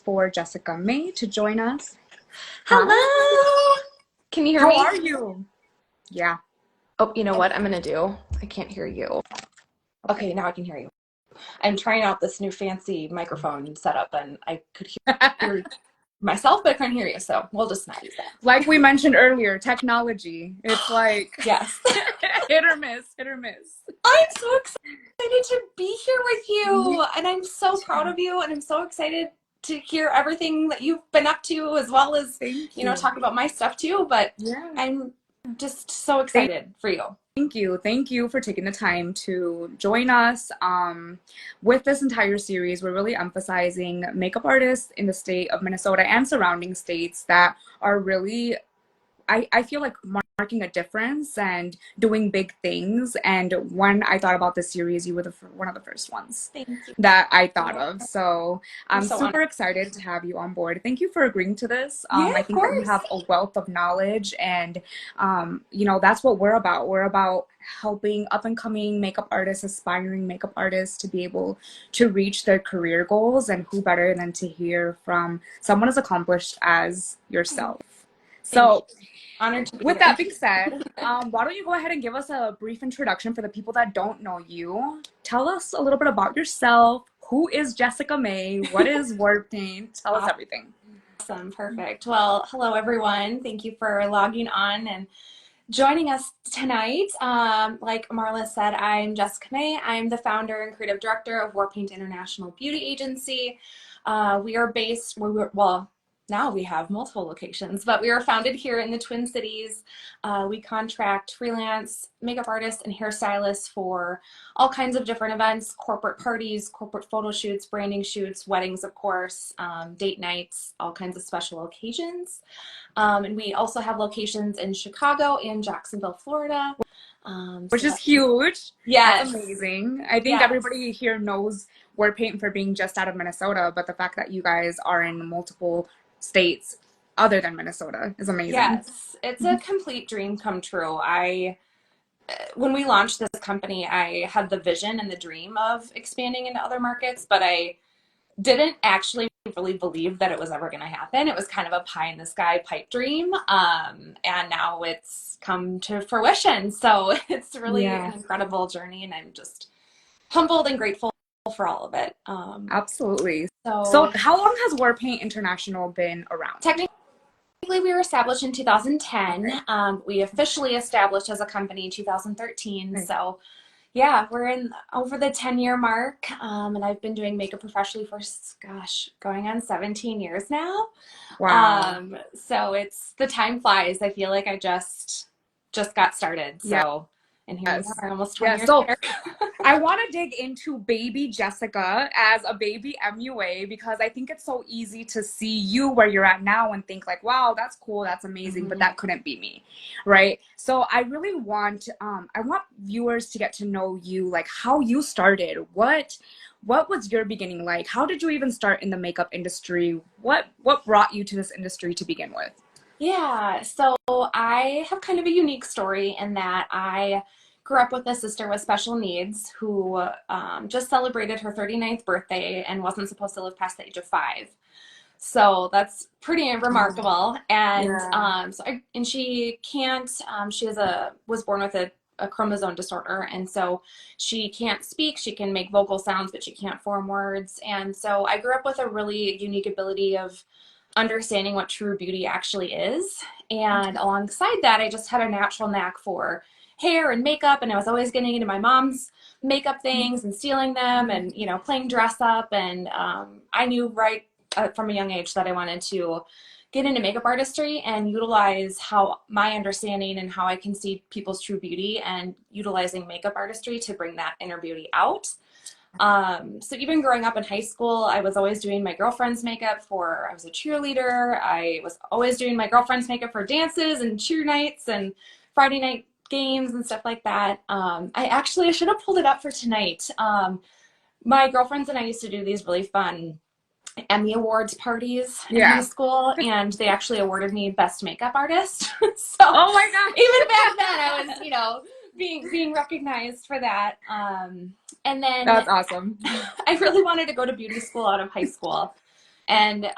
for Jessica May to join us. Hello! Can you hear How me? are you? Yeah. Oh, you know what I'm gonna do? I can't hear you. Okay, now I can hear you. I'm trying out this new fancy microphone setup and I could hear myself, but I couldn't hear you, so we'll just not use that. Like we mentioned earlier, technology. It's like Yes. hit or miss, hit or miss. I'm so excited to be here with you, and I'm so proud of you, and I'm so excited to hear everything that you've been up to, as well as, Thank you. talk about my stuff too, but Yeah. I'm just so excited for you. Thank you. Thank you for taking the time to join us. With this entire series, we're really emphasizing makeup artists in the state of Minnesota and surrounding states that are really, I feel like, marking a difference and doing big things. And when I thought about this series, you were one of the first ones Thank you. that I thought of. So I'm so super excited to have you on board. Thank you for agreeing to this. Yeah, I think that you have a wealth of knowledge, and that's what we're about. We're about helping up and coming makeup artists, aspiring makeup artists, to be able to reach their career goals. And who better than to hear from someone as accomplished as yourself? So honored to be with here. that being said, why don't you go ahead and give us a brief introduction for the people that don't know you? Tell us a little bit about yourself. Who is Jessica May? What is WarPaint? Tell us everything. Awesome. Perfect. Well, hello, everyone. Thank you for logging on and joining us tonight. Like Amaralys said, I'm Jessica May. I'm the founder and creative director of WarPaint International Beauty Agency. We are based, now we have multiple locations, but we were founded here in the Twin Cities. We contract freelance makeup artists and hairstylists for all kinds of different events: corporate parties, corporate photo shoots, branding shoots, weddings, of course, date nights, all kinds of special occasions. And we also have locations in Chicago and Jacksonville, Florida. Which is huge. Yes. That's amazing. I think everybody here knows WarPaint for being just out of Minnesota, but the fact that you guys are in multiple states other than Minnesota is amazing. Yes, it's a complete dream come true. When we launched this company, I had the vision and the dream of expanding into other markets, but I didn't actually really believe that it was ever going to happen. It was kind of a pie in the sky pipe dream. And now it's come to fruition. So it's really an incredible journey, and I'm just humbled and grateful for all of it. Absolutely. So how long has WarPaint International been around? Technically, we were established in 2010. We officially established as a company in 2013. So yeah, we're in over the 10-year mark, and I've been doing makeup professionally for, going on 17 years now. Wow. So the time flies. I feel like I just got started. So, and here we are, almost 20 years later. I want to dig into baby Jessica as a baby MUA, because I think it's so easy to see you where you're at now and think like, wow, that's cool, that's amazing, but that couldn't be me, right? So I really want, I want viewers to get to know you, like how you started. What was your beginning like? How did you even start in the makeup industry? What brought you to this industry to begin with? Yeah, so I have kind of a unique story in that I grew up with a sister with special needs who just celebrated her 39th birthday and wasn't supposed to live past the age of 5. So that's pretty remarkable. And she can't, she was born with a chromosome disorder, and so she can't speak. She can make vocal sounds, but she can't form words. And so I grew up with a really unique ability of understanding what true beauty actually is. And alongside that, I just had a natural knack for hair and makeup, and I was always getting into my mom's makeup things and stealing them and, playing dress up. And I knew right from a young age that I wanted to get into makeup artistry and utilize how my understanding and how I can see people's true beauty, and utilizing makeup artistry to bring that inner beauty out. So even growing up in high school, I was always doing my girlfriend's makeup I was a cheerleader. I was always doing my girlfriend's makeup for dances and cheer nights and Friday night games and stuff like that. I should have pulled it up for tonight. My girlfriends and I used to do these really fun Emmy Awards parties in high school, and they actually awarded me Best Makeup Artist. So oh my God. Even back then I was, being recognized for that. And then that's awesome. I really wanted to go to beauty school out of high school. And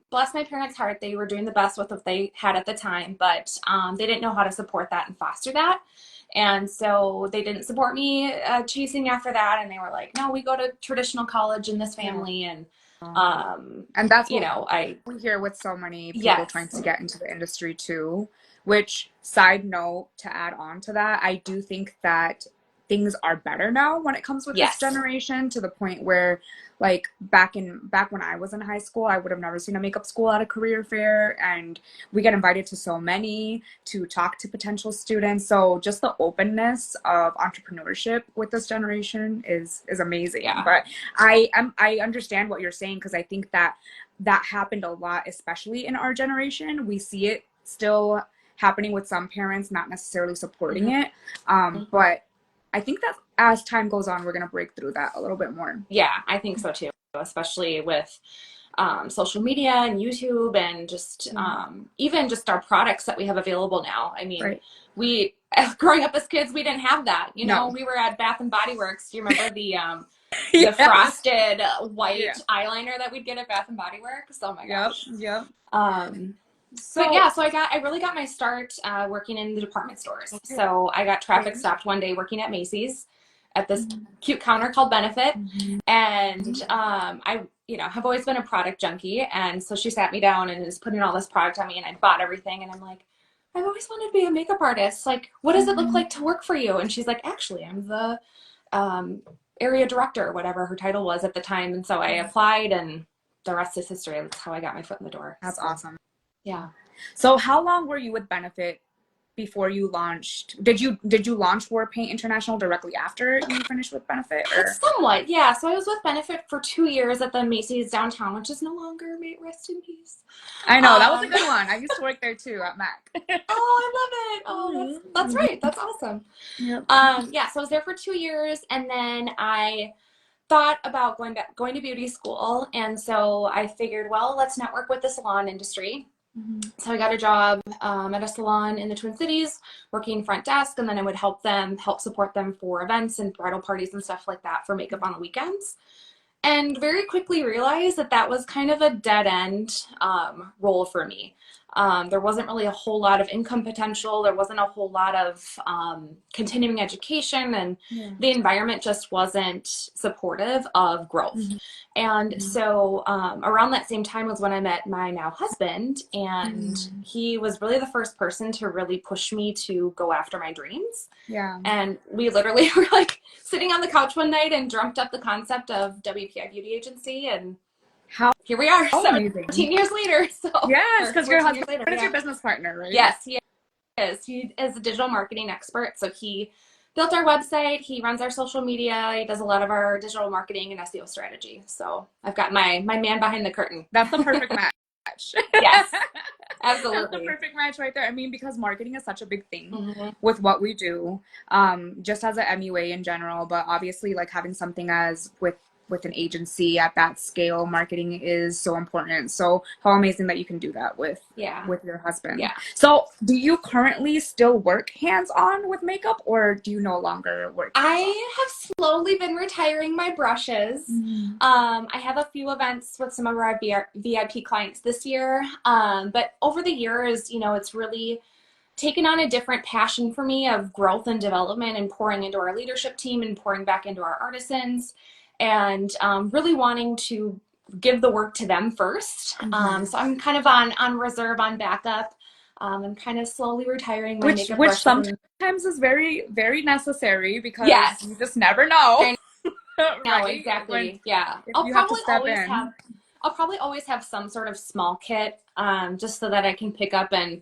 bless my parents' heart, they were doing the best with what they had at the time, but they didn't know how to support that and foster that. And so they didn't support me chasing after that. And they were like, no, we go to traditional college in this Yeah. family. And, And that's you what know, we hear with so many people trying yes, to get into the industry too. Which, side note to add on to that, I do think that things are better now when it comes with this yes, generation, to the point where, like, back when I was in high school, I would have never seen a makeup school at a career fair, and we get invited to so many to talk to potential students. So just the openness of entrepreneurship with this generation is amazing. yeah. But I understand what you're saying, because I think that that happened a lot, especially in our generation. We see it still happening with some parents not necessarily supporting Mm-hmm. it. But I think that as time goes on, we're going to break through that a little bit more. Yeah, I think so too, especially with social media and YouTube and just Yeah. even just our products that we have available now. I mean, Right. we growing up as kids, we didn't have that. You know, No. we were at Bath and Body Works. Do you remember the Yes. frosted white Yeah. eyeliner that we'd get at Bath and Body Works? Oh my Yep. gosh. Yep. Um, but So, yeah, so I really got my start working in the department stores. okay. So I got traffic Okay. stopped one day working at Macy's at this cute counter called Benefit, and I, you know, have always been a product junkie, and so she sat me down and is putting all this product on me, and I bought everything, and I'm like, I've always wanted to be a makeup artist. Like, what does it look like to work for you? And she's like, actually, I'm the um, area director, or whatever her title was at the time, and so I applied, and the rest is history. That's how I got my foot in the door. That's So, awesome. yeah. So how long were you with Benefit before you launched? Did you launch WarPaint International directly after you finished with Benefit, or? Somewhat, yeah. So I was with Benefit for 2 years at the Macy's downtown, which is no longer, may it rest in peace. I know, that was a Um, good one. I used to work there too at Mac. oh, I love it. Oh, that's Mhm. right. That's awesome. Yep. Yeah. So I was there for 2 years, and then I thought about going to beauty school, and so I figured, well, let's network with the salon industry. So I got a job at a salon in the Twin Cities, working front desk, and then I would help support them for events and bridal parties and stuff like that for makeup on the weekends. And very quickly realized that that was kind of a dead end role for me. There wasn't really a whole lot of income potential. There wasn't a whole lot of continuing education, and Yeah. the environment just wasn't supportive of growth. And so around that same time was when I met my now husband, and he was really the first person to really push me to go after my dreams. Yeah. And we literally were like sitting on the couch one night and dreamt up the concept of WPI Beauty Agency, and How here we are, amazing. 17 years later. So, Yes, or because your 14 years husband later, is your yeah. business partner, right? Yes, he is. He is a digital marketing expert. So he built our website. He runs our social media. He does a lot of our digital marketing and SEO strategy. So I've got my man behind the curtain. That's the perfect match. Yes, That's the absolutely. perfect match right there. I mean, because marketing is such a big thing Mm-hmm. with what we do, just as an MUA in general, but obviously like having something as with an agency at that scale, marketing is so important. So how amazing that you can do that Yeah. with your husband. Yeah. So do you currently still work hands-on with makeup, or do you no longer work hands-on? I have slowly been retiring my brushes. I have a few events with some of our VIP clients this year. But over the years, you know, it's really taken on a different passion for me of growth and development and pouring into our leadership team and pouring back into our artisans, and really wanting to give the work to them first. So I'm kind of on reserve, on backup. I'm kind of slowly retiring my Which makeup brushes. sometimes is very, very necessary, because you Yes, just never know. I know, Right? When exactly. Yeah. if you have to step in. I'll probably always have some sort of small kit, just so that I can pick up and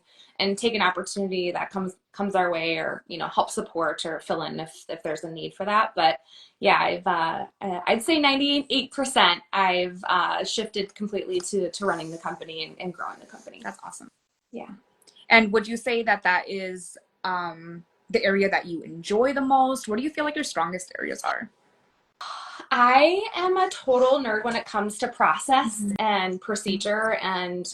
take an opportunity that comes our way, or, you know, help support or fill in if there's a need for that. But yeah, I'd say 98% I've shifted completely to running the company and growing the company. That's awesome. Yeah. And would you say that that is the area that you enjoy the most? What do you feel like your strongest areas are? I am a total nerd when it comes to process and procedure and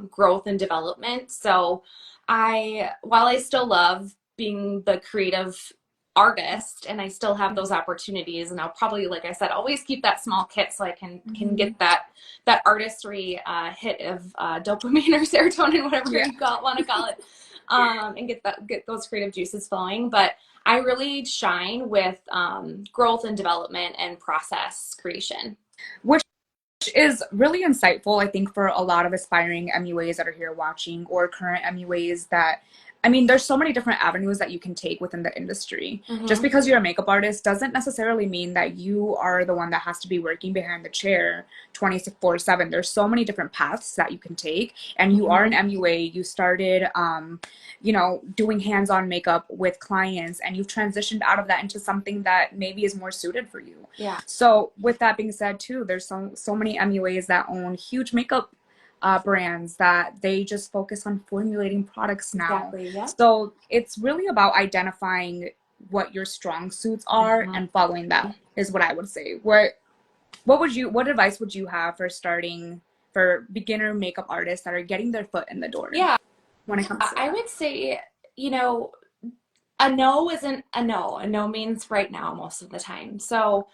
growth and development. So while I still love being the creative artist, and I still have those opportunities, and I'll probably, like I said, always keep that small kit so I can Mhm. get that artistry hit of dopamine or serotonin, whatever Yeah. you want to call it, and get those creative juices flowing. But I really shine with growth and development and process creation. Which is really insightful, I think, for a lot of aspiring MUAs that are here watching, or current MUAs that, I mean, there's so many different avenues that you can take within the industry. Just Mm-hmm. because you're a makeup artist doesn't necessarily mean that you are the one that has to be working behind the chair 24/7. There's so many different paths that you can take. And you are Mm-hmm. an MUA. You started, doing hands-on makeup with clients, and you've transitioned out of that into something that maybe is more suited for you. Yeah. So with that being said, too, there's so many MUAs that own huge makeup brands that they just focus on formulating products now. Exactly. Yeah. So it's really about identifying what your strong suits are Mm-hmm. and following that is what I would say. What advice would you have for starting for beginner makeup artists that are getting their foot in the door Yeah. when it comes to I that? would say, you know, a no isn't a no. A no means right now most of the time. So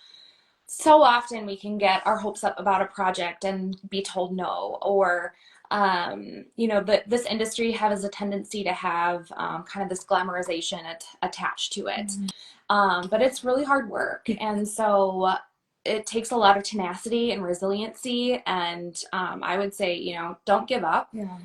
often we can get our hopes up about a project and be told no, or this industry has a tendency to have kind of this glamorization attached to it. Mhm. But it's really hard work, and so it takes a lot of tenacity and resiliency. And I would say, don't give up. Yeah.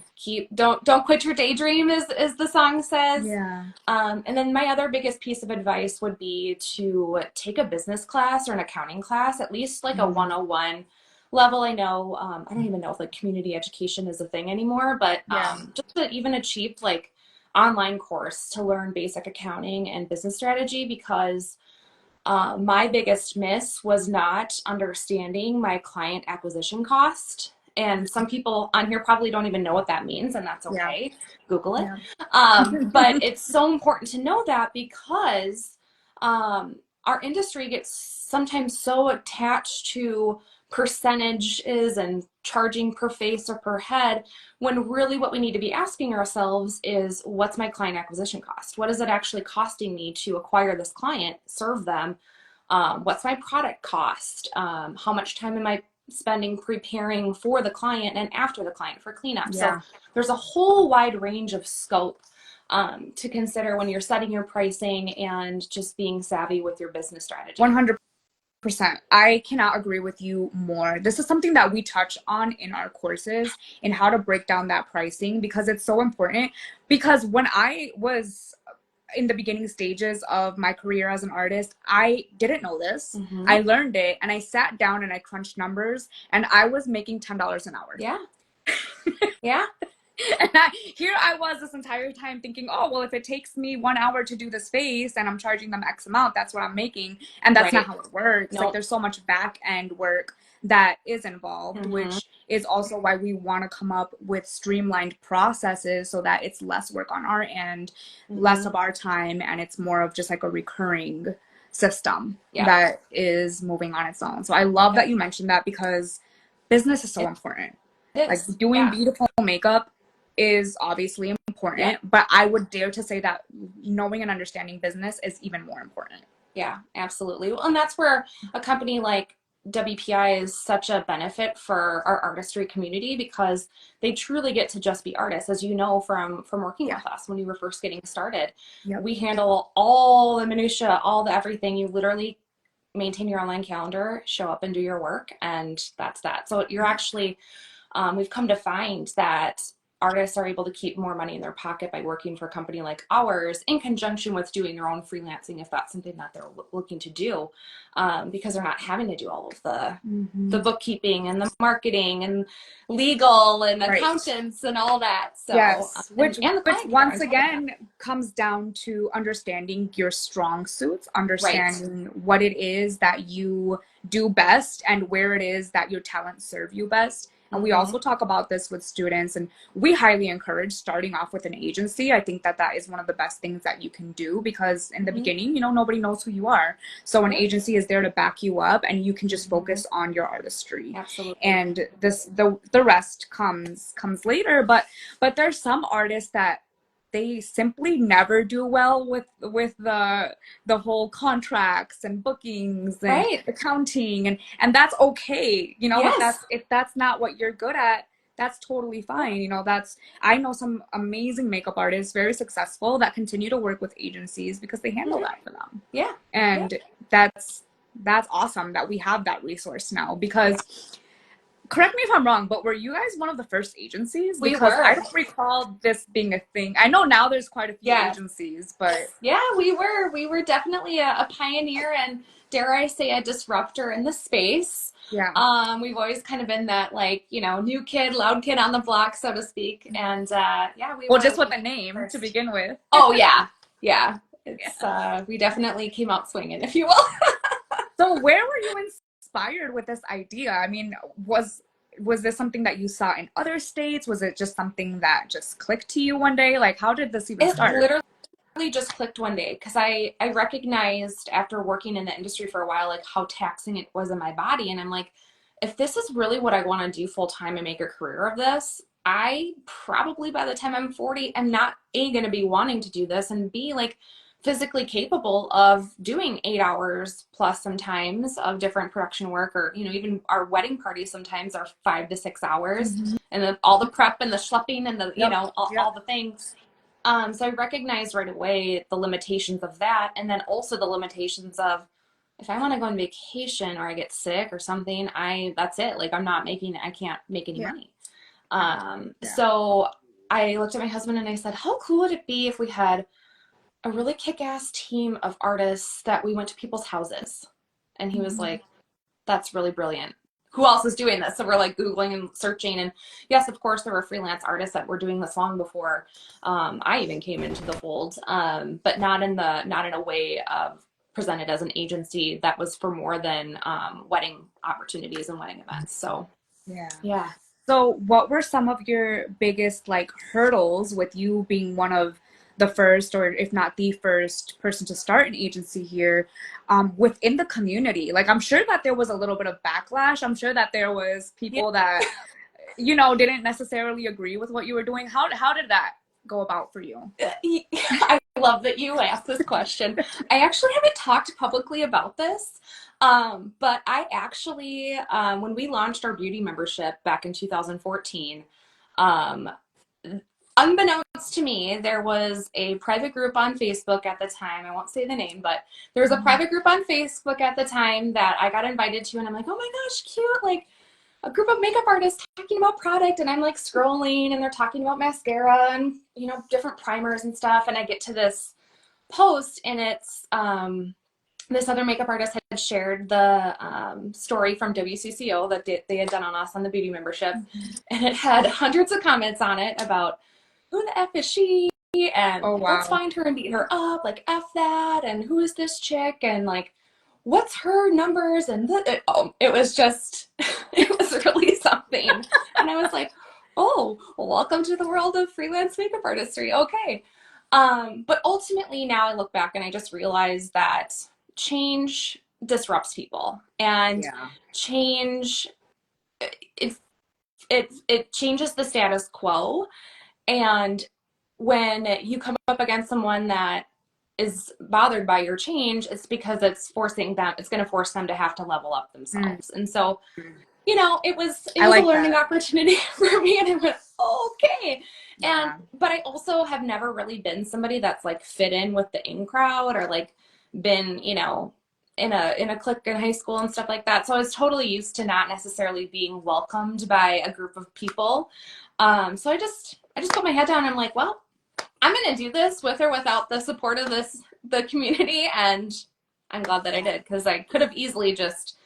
Don't quit your daydream, as the song says. Yeah. And then my other biggest piece of advice would be to take a business class or an accounting class, at least like a Mhm. 101 level. I know, I don't even know if like community education is a thing anymore, but Yeah. just to even achieve like online course to learn basic accounting and business strategy, because my biggest miss was not understanding my client acquisition cost. And some people on here probably don't even know what that means, and that's Yeah. okay. Google it. Yeah. But it's so important to know that, because our industry gets sometimes so attached to percentages and charging per face or per head, when really what we need to be asking ourselves is, what's my client acquisition cost? What is it actually costing me to acquire this client, serve them? What's my product cost? How much time am I spending preparing for the client and after the client for cleanup? So Yeah. there's a whole wide range of scope to consider when you're setting your pricing and just being savvy with your business strategy. 100%. I cannot agree with you more. This is something that we touch on in our courses, in how to break down that pricing, because it's so important. Because when I was in the beginning stages of my career as an artist, I didn't know this. Mm-hmm. I learned it, and I sat down and I crunched numbers, and I was making $10 an hour. Yeah. Yeah. And here I was this entire time thinking, oh, well, if it takes me 1 hour to do this face and I'm charging them X amount, that's what I'm making. And that's not Right. how it works. Like, Nope. there's so much back end work that is involved, Mm-hmm. which is also why we want to come up with streamlined processes so that it's less work on our end, less Mm-hmm. of our time, and it's more of just like a recurring system Yeah. that is moving on its own. So I love Yep. that you mentioned that, because business is so It important. Like, is. doing Yeah. beautiful makeup is obviously Yeah. important, but I would dare to say that knowing and understanding business is even more important. Yeah, absolutely. Well, and that's where a company like WPI is such a benefit for our artistry community, because they truly get to just be artists, as you know from working Yeah. with us when you were first getting started. Yep. We handle all the minutia, all the everything. You literally maintain your online calendar, show up and do your work, and that's that. So you're actually we've come to find that artists are able to keep more money in their pocket by working for a company like ours, in conjunction with doing their own freelancing, if that's something that they're looking to do, because they're not having to do all of the Mm-hmm. bookkeeping and the marketing and legal and Right. accountants and all that. So Yes, and the which client care once on top of that. again comes down to understanding your strong suits, Right. understanding what it is that you do best and where it is that your talents serve you best. And we Mm-hmm. also talk about this with students, and we highly encourage starting off with an agency. I think that that is one of the best things that you can do, because in the Mm-hmm. beginning, nobody knows who you are. So an Yep. agency is there to back you up, and you can just Mm-hmm. focus on your artistry, Absolutely. and the rest comes later. But there's some artists that they simply never do well with the whole contracts and bookings and Right. accounting, and that's okay, you know, Yes. if that's not what you're good at, that's totally fine. You know, that's I know some amazing makeup artists, very successful, that continue to work with agencies because they handle Mm-hmm. that for them. Yeah. Yeah. And that's awesome that we have that resource now, because correct me if I'm wrong, but were you guys one of the first agencies? We Because I were. don't recall this being a thing. I know now there's quite a few Yeah. agencies, but Yeah, we were. We were definitely a pioneer and, dare I say, a disruptor in the space. yeah. We've always kind of been that, like, new kid, loud kid on the block, so to speak. And yeah, we Well, were just with we the name were to first. begin with. Oh yeah, yeah. Yeah. It's we definitely came out swinging, if you will. So where were you inspired with this idea? I mean, was this something that you saw in other states? Was it just something that just clicked to you one day? Like, how did this even It start? literally just clicked one day because I recognized after working in the industry for a while, like, how taxing it was on my body. And I'm like, if this is really what I want to do full time and make a career of this, I probably by the time I'm 40, I'm not A, going to be wanting to do this, and B, like, physically capable of doing 8 hours plus sometimes of different production work, or even our wedding parties sometimes are 5 to 6 hours, Mhm. and all the prep and the schlepping and the Yep. all Yep. the things. So I recognized right away the limitations of that, and then also the limitations of, if I want to go on vacation or I get sick or something, that's it. Like, I can't make any Yeah. money. Yeah. So I looked at my husband and I said, how cool would it be if we had a really kick-ass team of artists that we went to people's houses? And he was Mhm. like, that's really brilliant. Who else is doing this? So we're like Googling and searching. And yes, of course, there were freelance artists that were doing this long before I even came into the fold, but not in a way of presented as an agency that was for more than wedding opportunities and wedding events. So Yeah. yeah. So, what were some of your biggest like hurdles with you being one of the first, or if not the first person to start an agency here, within the community? Like, I'm sure that there was a little bit of backlash. I'm sure that there was Yeah. people that, didn't necessarily agree with what you were doing. How did that go about for you? I love that you asked this question. I actually haven't talked publicly about this, but I actually, when we launched our beauty membership back in 2014, um, unbeknownst to me, there was a private group on Facebook at the time. I won't say the name, but there was a Mhm. private group on Facebook at the time that I got invited to, and I'm like, oh my gosh, cute! Like, a group of makeup artists talking about product, and I'm like scrolling and they're talking about mascara and different primers and stuff, and I get to this post, and it's this other makeup artist had shared the story from WCCO that they had done on us on the beauty membership, and it had hundreds of comments on it about who the F is she, and Oh, like, let's wow. find her and beat her up, like, F that, and who is this chick, and like, what's her numbers, and it was just it was really something. And I was like, oh, well, welcome to the world of freelance makeup artistry. Okay. But ultimately now I look back and I just realize that change disrupts people, and Yeah. change, it it changes the status quo. And when you come up against someone that is bothered by your change, it's because it's going to force them to have to level up Mm. themselves. And so, it I was a like learning that. opportunity for me, and I went, okay. Yeah. But I also have never really been somebody that's like fit in with the in crowd, or like been, in a clique in high school and stuff like that. So I was totally used to not necessarily being welcomed by a group of people. So I just put my head down and I'm like, well, I'm gonna do this with or without the support of the community, and I'm glad that I did, because I could have easily just,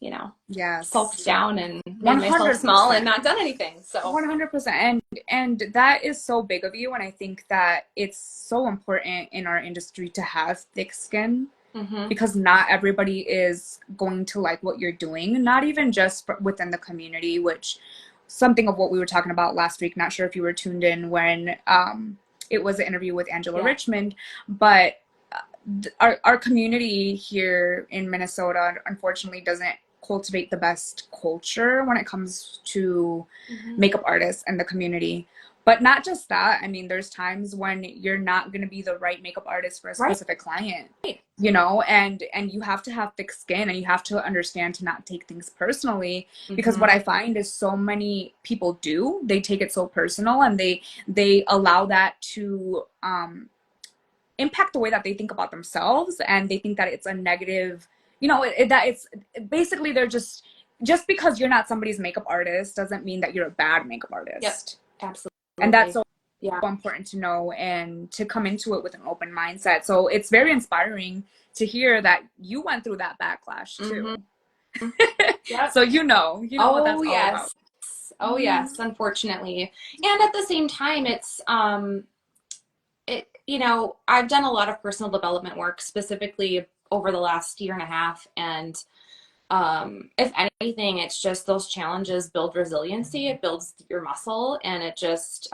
sulked Yes. down and made myself small and 100%. not done anything. So 100%. And that is so big of you. And I think that it's so important in our industry to have thick skin, mhm. because not everybody is going to like what you're doing, not even just within the community, which something of what we were talking about last week. Not sure if you were tuned in when it was an interview with Angela Yeah. Richmond, but our community here in Minnesota unfortunately doesn't cultivate the best culture when it comes to Mhm. makeup artists and the community. But not just that. I mean, there's times when you're not going to be the right makeup artist for a Right. specific client, you know, and you have to have thick skin and you have to understand to not take things personally, because what I find is so many people do, they take it so personal, and they allow that to impact the way that they think about themselves, and they think that it's a negative, you know, that it's basically they're just because you're not somebody's makeup artist doesn't mean that you're a bad makeup Yep. artist. Absolutely. And that's so Yeah. important to know and to come into it with an open mindset. So it's very inspiring to hear that you went through that backlash too. Yep. So you know what that's all about. Oh yes, unfortunately. And at the same time, it's you know, I've done a lot of personal development work specifically over the last year and a half, and if anything, it's just those challenges build resiliency, it builds your muscle, and it just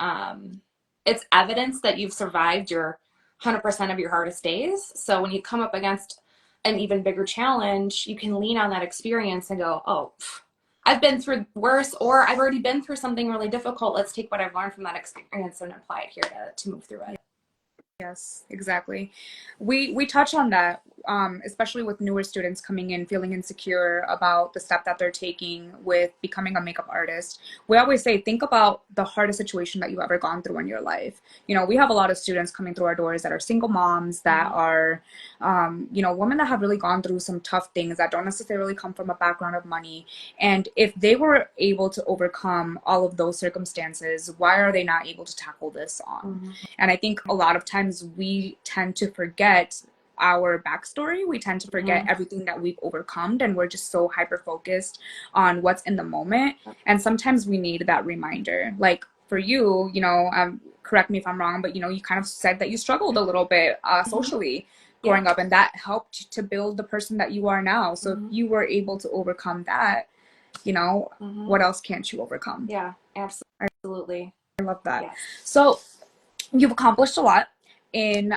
it's evidence that you've survived your 100% of your hardest days. So when you come up against an even bigger challenge, you can lean on that experience and go, oh, I've been through worse, or I've already been through something really difficult. Let's take what I've learned from that experience and apply it here to move through it. Yes, exactly. We touch on that, especially with newer students coming in feeling insecure about the step that they're taking with becoming a makeup artist. We always say, think about the hardest situation that you've ever gone through in your life. You know, we have a lot of students coming through our doors that are single moms, that are, you know, women that have really gone through some tough things, that don't necessarily come from a background of money. And if they were able to overcome all of those circumstances, why are they not able to tackle this on? And I think a lot of times we tend to forget our backstory. We tend to forget everything that we've overcome, and we're just so hyper focused on what's in the moment. And sometimes we need that reminder. Like for you, you know, correct me if I'm wrong, but you know, you kind of said that you struggled a little bit socially growing up, and that helped to build the person that you are now. So if you were able to overcome that, you know, what else can't you overcome? Yeah, absolutely. I love that. Yes. So you've accomplished a lot in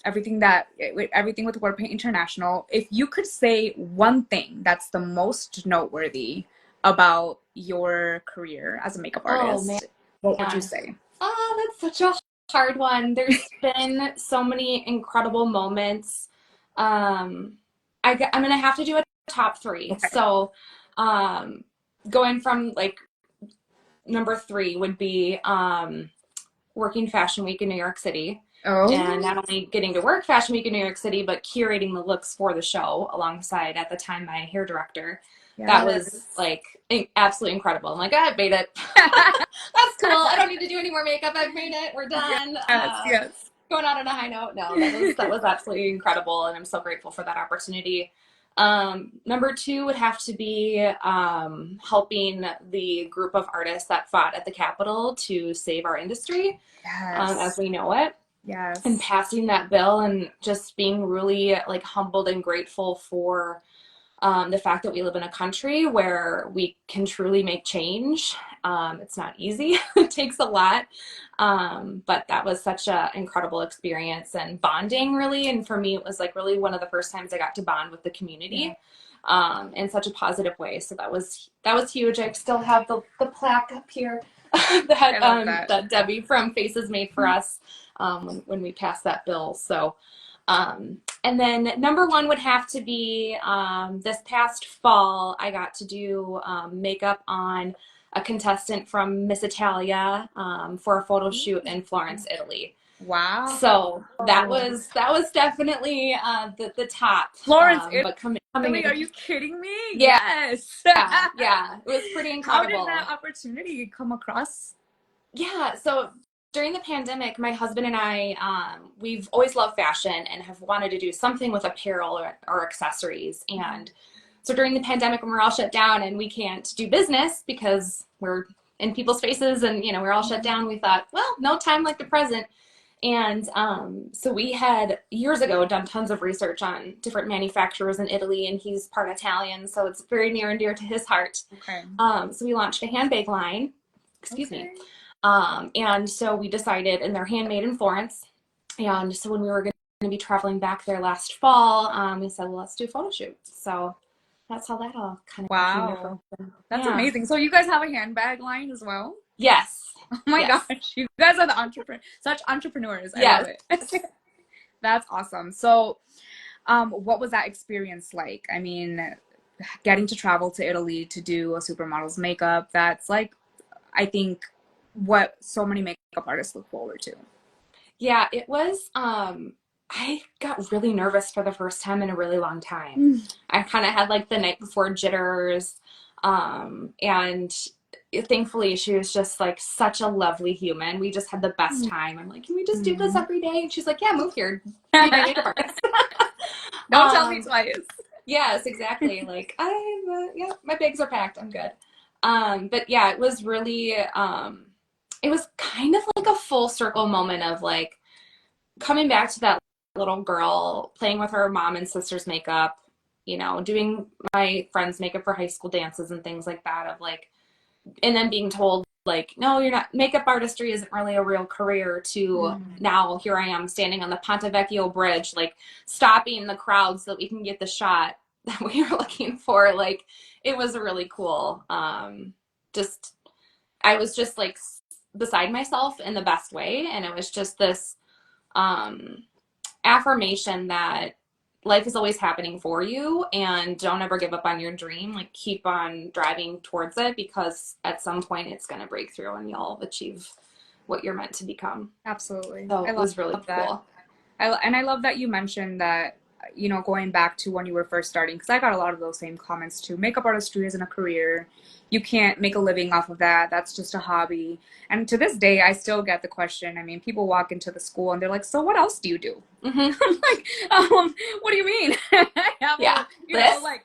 everything with WarPaint International. If you could say one thing that's the most noteworthy about your career as a makeup artist, what would you say? Oh, that's such a hard one. There's been so many incredible moments. I'm gonna have to do a top three. Okay. So, going from like number three would be working Fashion Week in New York City. And not only getting to work Fashion Week in New York City, but curating the looks for the show alongside, at the time, my hair director. That was like absolutely incredible. I'm like, I made it. That's cool. I don't need to do any more makeup. I've made it. We're done. Yes. Going out on a high note. No, that was absolutely incredible, and I'm so grateful for that opportunity. Number two would have to be helping the group of artists that fought at the Capitol to save our industry as we know it. Yes. And passing that bill, and just being really like humbled and grateful for the fact that we live in a country where we can truly make change. It's not easy. It takes a lot. But that was such an incredible experience and bonding, really. And for me, it was like really one of the first times I got to bond with the community in such a positive way. So that was huge. I still have the plaque up here that Debbie from Faces made for us when we passed that bill. So and then number one would have to be this past fall, I got to do makeup on a contestant from Miss Italia for a photo shoot in Florence, Italy. Wow. So that was definitely the top. Florence, but coming are you kidding me? Yeah. Yes. Yeah. It was pretty incredible. How did that opportunity come across? Yeah. So during the pandemic, my husband and I, we've always loved fashion and have wanted to do something with apparel or accessories. And so during the pandemic, when we're all shut down and we can't do business because we're in people's faces and, you know, we're all shut down, we thought, well, no time like the present. And so we had years ago done tons of research on different manufacturers in Italy, and he's part Italian, so it's very near and dear to his heart. Okay. So we launched a handbag line. Excuse me. And so we decided, and they're handmade in Florence. And so when we were going to be traveling back there last fall, we said, well, let's do a photo shoot. So that's how that all kind of came to fruition. That's amazing. So you guys have a handbag line as well? Yes. Oh my Yes. gosh, you guys are the such entrepreneurs. I love Yes. it. That's awesome. So, what was that experience like? I mean, getting to travel to Italy to do a supermodel's makeup, that's like, I think, what so many makeup artists look forward to. Yeah, it was I got really nervous for the first time in a really long time. Mm. I kind of had like the night before jitters. And thankfully she was just like such a lovely human. We just had the best time. I'm like, can we just do this Mm. every day? And she's like, yeah, move here. Be my makeup artist. Don't tell me um, twice. yes, exactly. Like yeah, my bags are packed. I'm good. But yeah, it was really, it was kind of like a full circle moment of like coming back to that little girl playing with her mom and sister's makeup, doing my friends' makeup for high school dances and things like that, of like, and then being told like, no, you're not, makeup artistry isn't really a real career, to Mm. now here I am standing on the Ponte Vecchio bridge, like stopping the crowd so that we can get the shot that we were looking for. Like, it was really cool. Just, I was just like beside myself in the best way. And it was just this, um, affirmation that life is always happening for you, and don't ever give up on your dream. Like, keep on driving towards it, because at some point it's going to break through and you'll achieve what you're meant to become. Absolutely. So I it was really love that. cool. And I love that you mentioned that, going back to when you were first starting, because I got a lot of those same comments too. Makeup artistry isn't a career. You can't make a living off of that. That's just a hobby. And to this day, I still get the question. I mean, people walk into the school and they're like, "So what else do you do?" Mm-hmm. I'm like, what do you mean? I have Yeah. a, This. like,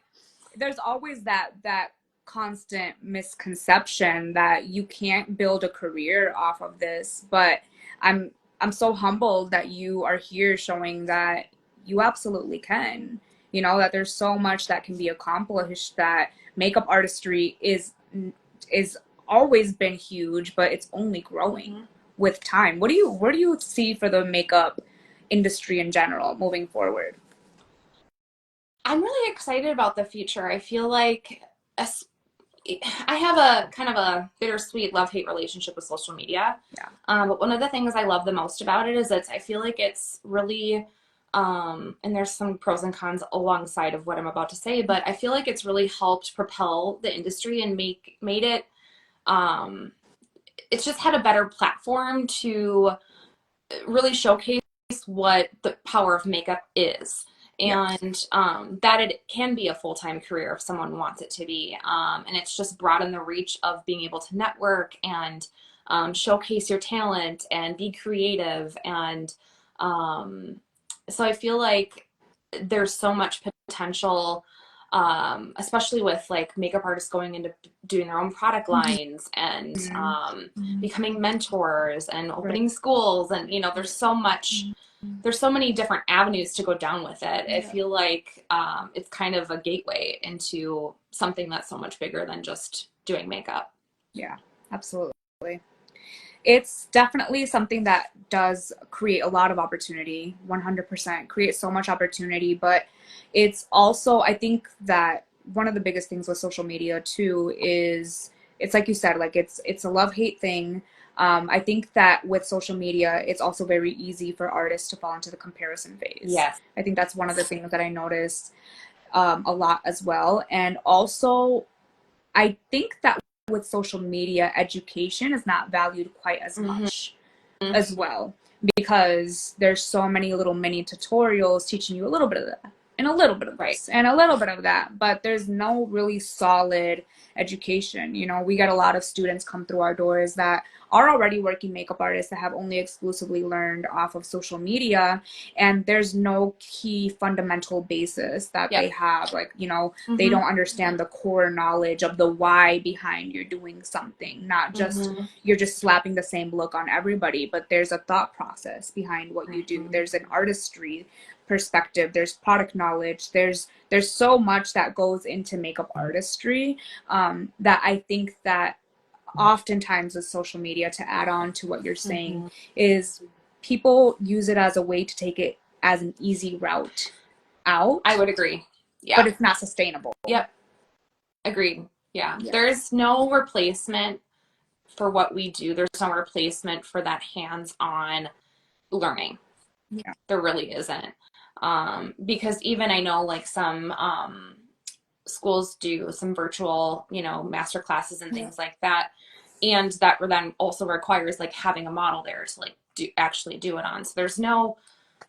there's always that constant misconception that you can't build a career off of this. But I'm I'm so humbled that you are here showing that you absolutely can. That there's so much that can be accomplished, that makeup artistry is always been huge, but it's only growing Mm-hmm. with time. Where do you see for the makeup industry in general moving forward? I'm really excited about the future. I feel like I have a kind of a bittersweet love-hate relationship with social media. Yeah. But one of the things I love the most about it is that I feel like it's really, and there's some pros and cons alongside of what I'm about to say, but I feel like it's really helped propel the industry and made it, um, it's just had a better platform to really showcase what the power of makeup is. Yes. And that it can be a full-time career if someone wants it to be. And it's just broadened the reach of being able to network and showcase your talent and be creative. And um, so I feel like there's so much potential, especially with like makeup artists going into doing their own product lines and Mhm. Mhm. becoming mentors and Right. opening schools. And there's so much, Mhm. there's so many different avenues to go down with it. I Yeah. feel like it's kind of a gateway into something that's so much bigger than just doing makeup. Yeah, absolutely. It's definitely something that does create a lot of opportunity, 100% create so much opportunity, but it's also, I think that one of the biggest things with social media too is it's like you said, like it's a love-hate thing. I think that with social media, it's also very easy for artists to fall into the comparison phase. Yes. I think that's one of the things that I noticed a lot as well. And also, I think that with social media, education is not valued quite as Mm-hmm. much as well, because there's so many little mini tutorials teaching you a little bit of that and a little bit of Right. this and a little bit of that, but there's no really solid education. We get a lot of students come through our doors that are already working makeup artists that have only exclusively learned off of social media, and there's no key fundamental basis that they Yep. have, like, they Mm-hmm. don't understand the core knowledge of the why behind you're doing something, not just Mm-hmm. you're just slapping the same look on everybody, but there's a thought process behind what you do. Mm-hmm. There's an artistry perspective, there's product knowledge, there's so much that goes into makeup artistry, that I think that oftentimes with social media, to add on to what you're saying, Mm-hmm. is people use it as a way to take it as an easy route I out, would agree. but Yeah. it's not sustainable. Yep. Agreed. Yeah. Yeah. There's no replacement for what we do, there's no replacement for that hands-on learning. Yeah. There really isn't. Because even I know like some schools do some virtual, master classes and Yeah. things like that. And that then also requires like having a model there to like actually do it on. So there's no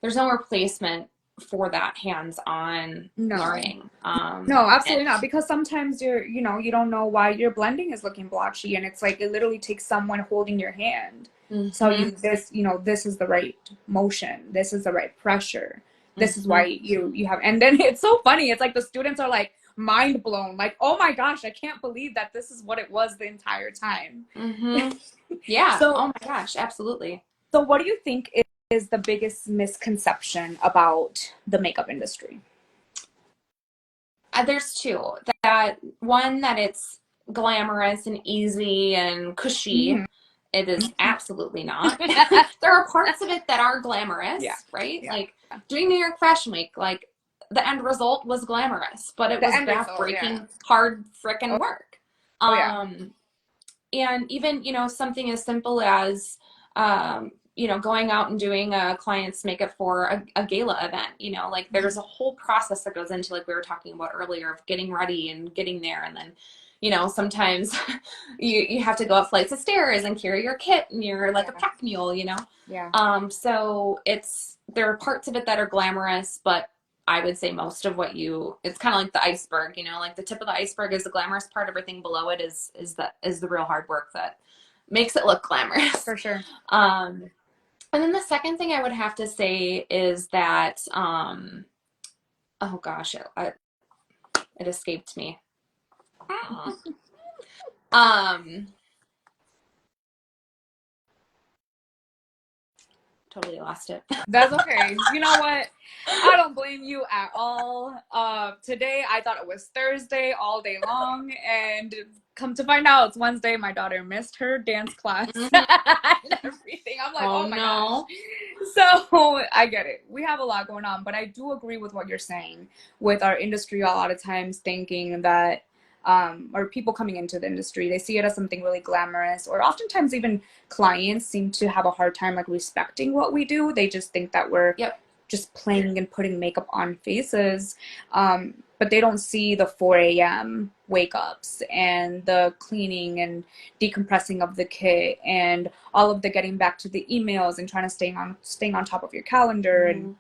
replacement for that hands-on No. learning. No, absolutely not. Because sometimes you don't know why your blending is looking blotchy, and it's like it literally takes someone holding your hand. So Mhm. this is the right motion. This is the right pressure. This is why Mhm. you have, and then it's so funny. It's like the students are like mind blown, like, oh my gosh, I can't believe that this is what it was the entire time. Mhm. Yeah. So Oh my gosh, absolutely. so what do you think is the biggest misconception about the makeup industry? There's two. That one, that it's glamorous and easy and cushy. Hmm. It is absolutely not. There are parts of it that are Yeah. glamorous, right? Yeah. Like doing New York Fashion Week, like the end result was glamorous, but it The was end result, yeah. backbreaking, hard Oh, frickin' work. oh yeah. Um, and even, something as simple as, going out and doing a client's makeup for a gala event, like there's a whole process that goes into, like we were talking about earlier, of getting ready and getting there. And then, sometimes you have to go up flights of stairs and carry your kit and you're like a Yeah. pack mule. Yeah. So there are parts of it that are glamorous, but I would say most of it's kind of like the iceberg, like the tip of the iceberg is the glamorous part. Everything below it is the real hard work that makes it look glamorous. For sure. Um, and then the second thing I would have to say is that, oh gosh, it escaped me. Um, Totally lost it. That's okay. You know what? I don't blame you at all. Today I thought it was Thursday all day long, and come to find out it's Wednesday. My daughter missed her dance class Mhm. and everything. I'm like, Oh oh my gosh. no. So I get it. We have a lot going on, but I do agree with what you're saying with our industry a lot of times thinking that or people coming into the industry, they see it as something really glamorous, or oftentimes even clients seem to have a hard time like respecting what we do. They just think that we're Yep. just playing and putting makeup on faces. But they don't see the 4 a.m. wake ups and the cleaning and decompressing of the kit and all of the getting back to the emails and trying to staying on top of your calendar Mhm.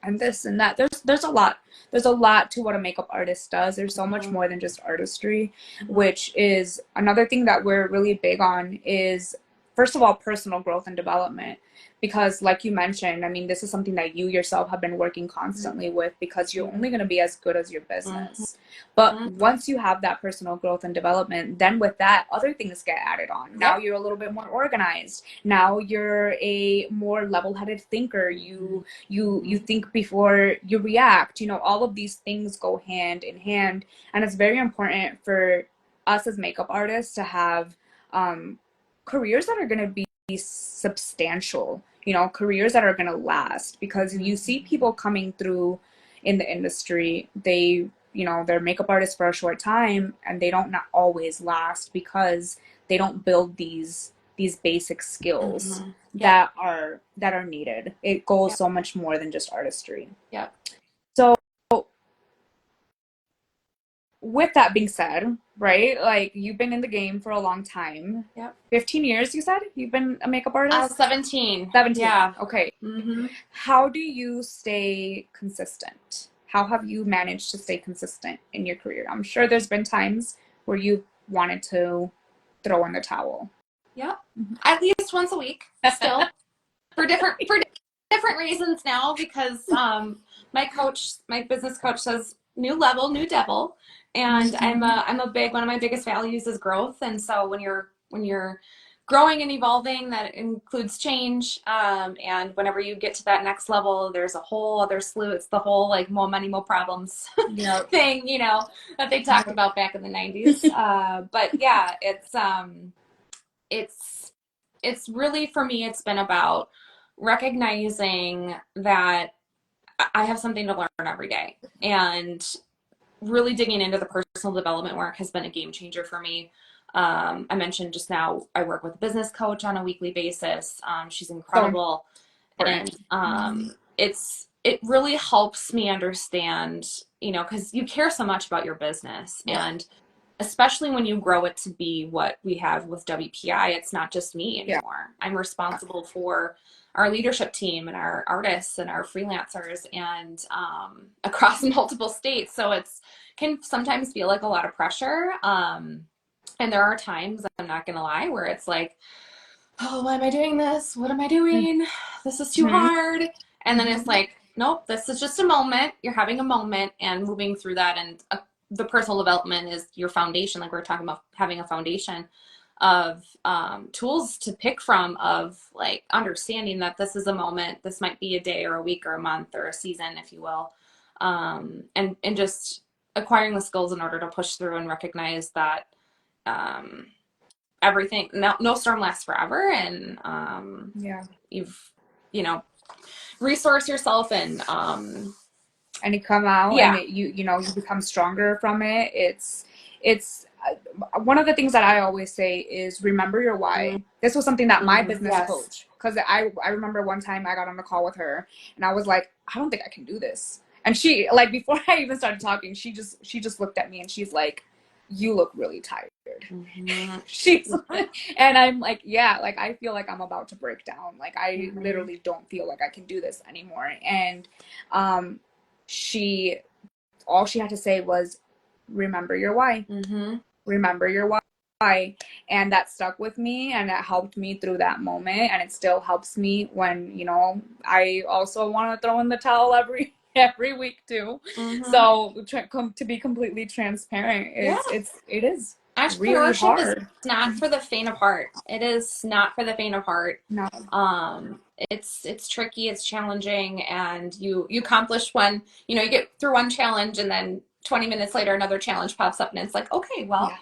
and this and that. There's a lot. There's a lot to what a makeup artist does. There's so much Mhm. more than just artistry, Mhm. which is another thing that we're really big on is first of all personal growth and development. Because like you mentioned, I mean, this is something that you yourself have been working constantly with because you're only going to be as good as your Mhm. business. But Mhm. once you have that personal growth and development, then with that, other things get added on. Now Yep. you're a little bit more organized. Now you're a more level-headed thinker. You think before you react. All of these things go hand in hand, and it's very important for us as makeup artists to have careers that are going to be substantial, careers that are going to last, because you see people coming through in the industry, they're makeup artists for a short time and they don't not always last because they don't build these basic skills Mhm. Yep. that are needed. It goes Yep. so much more than just artistry. Yep. So with that being said, right, like you've been in the game for a long time. Yep. 15 years, you said you've been a makeup artist? 17. 17. Yeah. Okay. Mm-hmm. How do you stay consistent? How have you managed to stay consistent in your career? I'm sure there's been times where you wanted to throw in the towel. Yep. At least once a week still, for different reasons now, because my business coach says new level, new devil. And Mhm. I'm a big one of my biggest values is growth. And so when you're growing and evolving, that includes change. And whenever you get to that next level, there's a whole other slew. It's the whole like more money, more problems Yep. thing, that they talked Yep. about back in the 90s. But yeah, it's it's really, for me, it's been about recognizing that I have something to learn every day, and really digging into the personal development work has been a game changer for me. I mentioned just now, I work with a business coach on a weekly basis. She's So incredible. important. And it really helps me understand, because you care so much about your business. Yeah. And especially when you grow it to be what we have with WPI, it's not just me Yeah. anymore. I'm responsible for our leadership team and our artists and our freelancers and across multiple states. So it's can sometimes feel like a lot of pressure. And there are times, I'm not going to lie, where it's like, oh, why am I doing this? What am I doing? This is too Mm-hmm. hard. And then it's Mm-hmm. like, nope, this is just a moment. You're having a moment and moving through that. And the personal development is your foundation. Like we are talking about having a foundation of tools to pick from, of like understanding that this is a moment. This might be a day or a week or a month or a season, if you will. And just acquiring the skills in order to push through and recognize that um, everything, no storm lasts forever, and Yeah. you've resource yourself And you come out and yeah. you become stronger from it. It's one of the things that I always say is remember your why. This was something that my business Yes. coach, because I remember one time I got on the call with her and I was like, I don't think I can do this. And she, like, before I even started talking, she just looked at me and she's like, you look really tired. She's and I'm like, yeah, like I feel like I'm about to break down. Like I literally don't feel like I can do this anymore. And um she all she had to say was remember your why. Remember your why. And that stuck with me and it helped me through that moment and it still helps me when, I also want to throw in the towel every week too. So to be completely transparent, Yeah. it is really Entrepreneurship is hard. not for the faint of heart. It is not for the faint of heart. No. It's tricky, it's challenging, and you accomplish one, you get through one challenge and then 20 minutes later another challenge pops up and it's like, okay, well,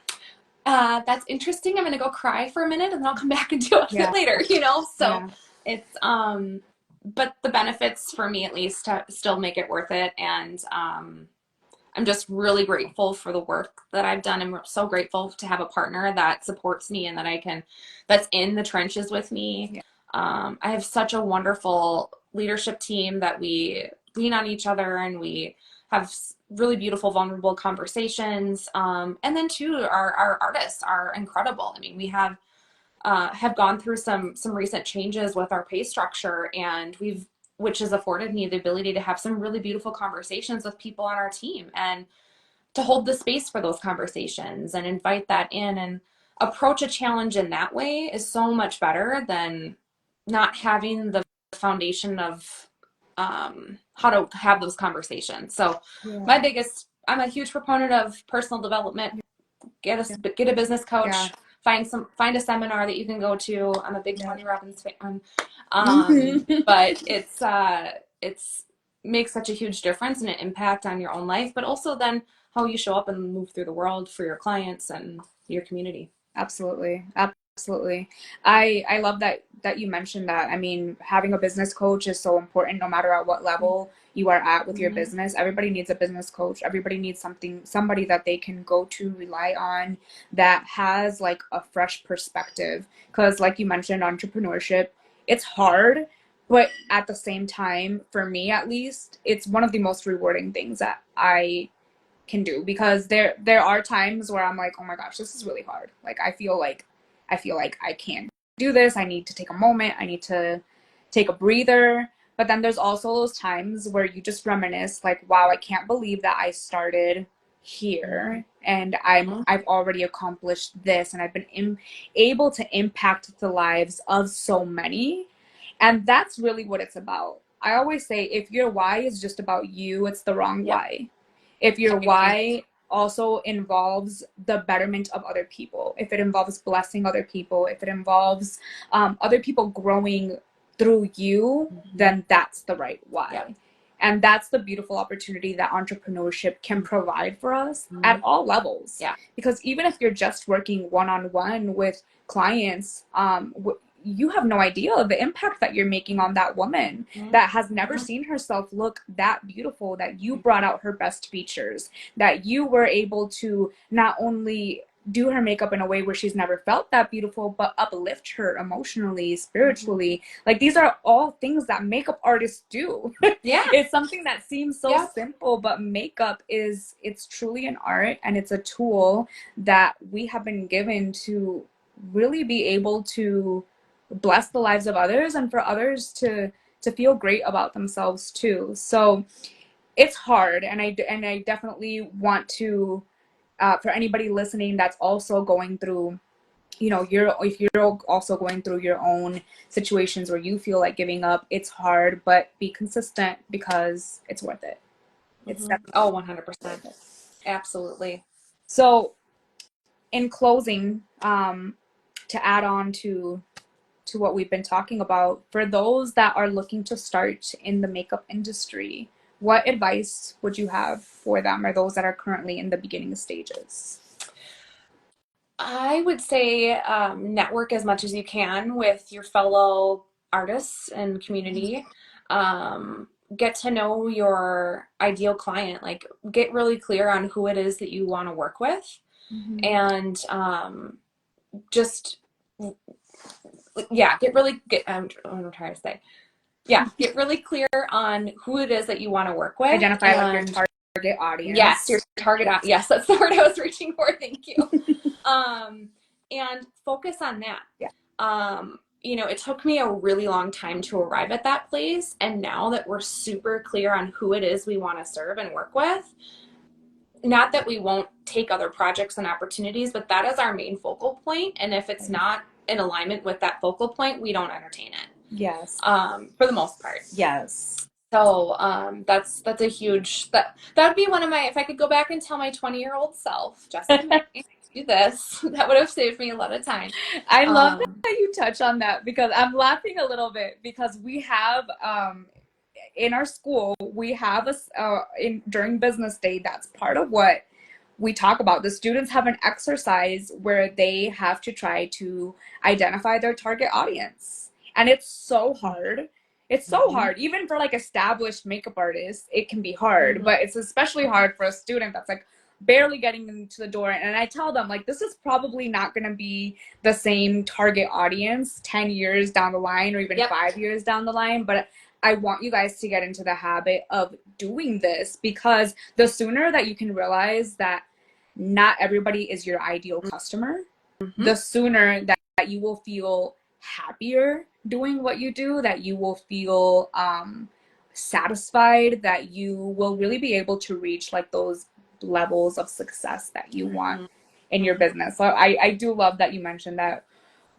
Yeah. that's interesting. I'm gonna go cry for a minute and then I'll come back and do it Yeah. later, So Yeah. it's but the benefits for me at least still make it worth it. And I'm just really grateful for the work that I've done. I'm so grateful to have a partner that supports me and that's in the trenches with me. Yeah. I have such a wonderful leadership team that we lean on each other and we have really beautiful, vulnerable conversations. And then too, our artists are incredible. I mean, we have gone through some recent changes with our pay structure, and which has afforded me the ability to have some really beautiful conversations with people on our team and to hold the space for those conversations and invite that in and approach a challenge in that way is so much better than not having the foundation of how to have those conversations. So Yeah. I'm a huge proponent of personal development. Get a business Yeah. coach. Find a seminar that you can go to. I'm a big Yeah. Tony Robbins fan. Mhm. But it's makes such a huge difference and an impact on your own life, but also then how you show up and move through the world for your clients and your community. Absolutely. Absolutely. I love that you mentioned that. I mean, having a business coach is so important no matter at what level you are at with your Mm-hmm. business. Everybody needs a business coach. Everybody needs somebody that they can go to, rely on, that has like a fresh perspective. Because like you mentioned, entrepreneurship, it's hard, but at the same time, for me at least, it's one of the most rewarding things that I can do because there are times where I'm like, oh my gosh, this is really hard. Like I feel like I can't do this. I need to take a moment. I need to take a breather. But then there's also those times where you just reminisce like, wow, I can't believe that I started here and I've already accomplished this and I've been able to impact the lives of so many. And that's really what it's about. I always say if your why is just about you, it's the wrong Yep. why. If your why also involves the betterment of other people, if it involves blessing other people, if it involves other people growing through you, then that's the right why. Yep. And that's the beautiful opportunity that entrepreneurship can provide for us at all levels. Yeah. Because even if you're just working one-on-one with clients, you have no idea of the impact that you're making on that woman that has never seen herself look that beautiful, that you brought out her best features, that you were able to not only do her makeup in a way where she's never felt that beautiful, but uplift her emotionally, spiritually. Like these are all things that makeup artists do. Yeah. It's something that seems so Yep. simple, but makeup is, it's truly an art, and it's a tool that we have been given to really be able to bless the lives of others and for others to feel great about themselves too. So it's hard, and I definitely want to for anybody listening that's also going through, if you're also going through your own situations where you feel like giving up, it's hard, but be consistent because it's worth it. It's Oh, definitely 100%. worth it. Absolutely. So in closing, to add on to what we've been talking about, for those that are looking to start in the makeup industry, what advice would you have for them, or those that are currently in the beginning stages? I would say network as much as you can with your fellow artists and community. Um, get to know your ideal client. Like, get really clear on who it is that you want to work with, Mm-hmm. and just yeah, I'm trying to say. Yeah, get really clear on who it is that you want to work with, Identify like your and target yes, your audience. target. Yes, that's the word I was reaching for. Thank you. And focus on that. Yeah. It took me a really long time to arrive at that place. And now that we're super clear on who it is we want to serve and work with, not that we won't take other projects and opportunities, but that is our main focal point. And if it's not in alignment with that focal point, we don't entertain it. Yes. For the most part. Yes. So that's a huge that would be one of my, if I could go back and tell my 20-year-old self, Jessica, do this, that would have saved me a lot of time. I love Um, that you touch on that, because I'm laughing a little bit because we have in our school we have in during business day, that's part of what we talk about. The students have an exercise where they have to try to identify their target audience, and it's so hard. It's so mhm, hard, even for like established makeup artists. It can be hard, mhm, but it's especially hard for a student that's like barely getting into the door. And I tell them, like, this is probably not going to be the same target audience 10 years down the line, or even yep. 5 years down the line, but I want you guys to get into the habit of doing this, because the sooner that you can realize that not everybody is your ideal customer, Mhm, the sooner that you will feel happier doing what you do, that you will feel satisfied, that you will really be able to reach like those levels of success that you want mhm, in your mhm. business. So I do love that you mentioned that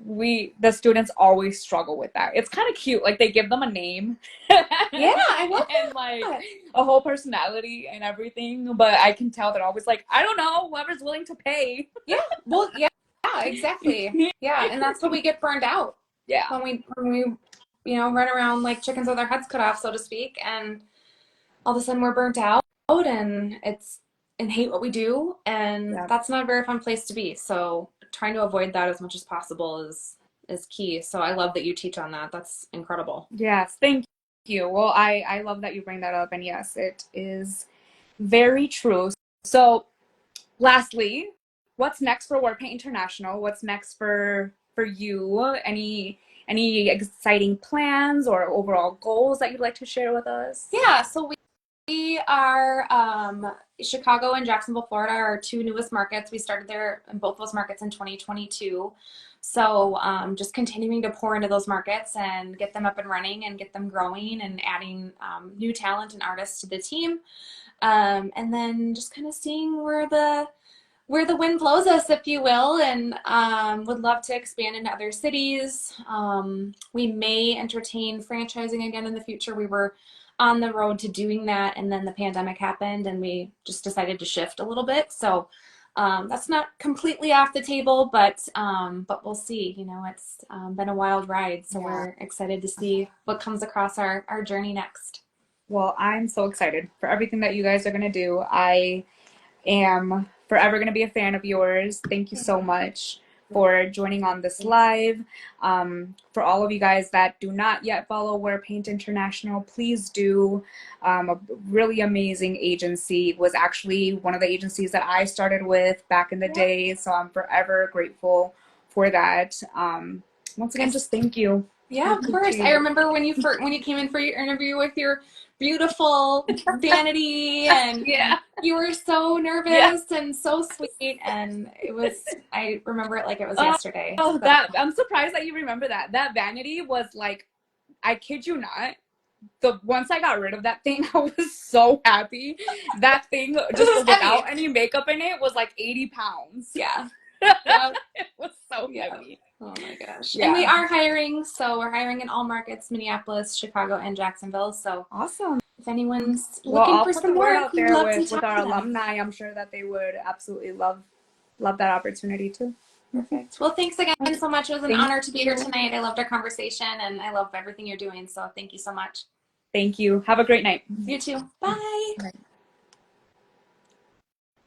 the students always struggle with that. It's kind of cute. Like they give them a name Yeah, I love and like that. a whole personality and everything. But I can tell they're always like, I don't know, whoever's willing to pay. Yeah, well, yeah, yeah, exactly. Yeah, and that's how we get burned out Yeah. when we run around like chickens with our heads cut off, so to speak, and all of a sudden we're burnt out and hate what we do, and Yeah. that's not a very fun place to be. So trying to avoid that as much as possible is key. So I love that you teach on that. That's incredible. Yes. Thank you. Well, I love that you bring that up. And yes, it is very true. So lastly, what's next for WarPaint International? What's next for you? Any exciting plans or overall goals that you'd like to share with us? Yeah, so we are Chicago and Jacksonville, Florida are our two newest markets. We started there in both those markets in 2022. So just continuing to pour into those markets and get them up and running and get them growing and adding new talent and artists to the team. And then just kind of seeing where the wind blows us, if you will, and would love to expand into other cities. We may entertain franchising again in the future. We were on the road to doing that, and then the pandemic happened, and we just decided to shift a little bit. So that's not completely off the table, but we'll see. It's been a wild ride, so Yeah. we're excited to see what comes across our journey next. Well, I'm so excited for everything that you guys are going to do. I am forever going to be a fan of yours. Thank you so much for joining on this live. For all of you guys that do not yet follow WarPaint International, please do. A really amazing agency. It was actually one of the agencies that I started with back in the day, so I'm forever grateful for that. Once again, just thank you. Yeah, of course. I remember when you came in for your interview with your beautiful vanity, and Yeah. you were so nervous and so sweet, and I remember it like it was yesterday. Oh, So. I'm surprised that you remember that. That vanity was like, I kid you not. Once I got rid of that thing, I was so happy. That thing, just without any makeup in it, was like 80 pounds. Yeah. It was so heavy. Oh my gosh. Yeah. And we are hiring, so we're hiring in all markets, Minneapolis, Chicago, and Jacksonville. So awesome. If anyone's looking I'll for put some the word work, out there with our them. alumni. I'm sure that they would absolutely love that opportunity too. Perfect. Well, thanks again so much. It was an honor to be here tonight. I loved our conversation, and I love everything you're doing. So thank you so much. Thank you. Have a great night. You too. Bye.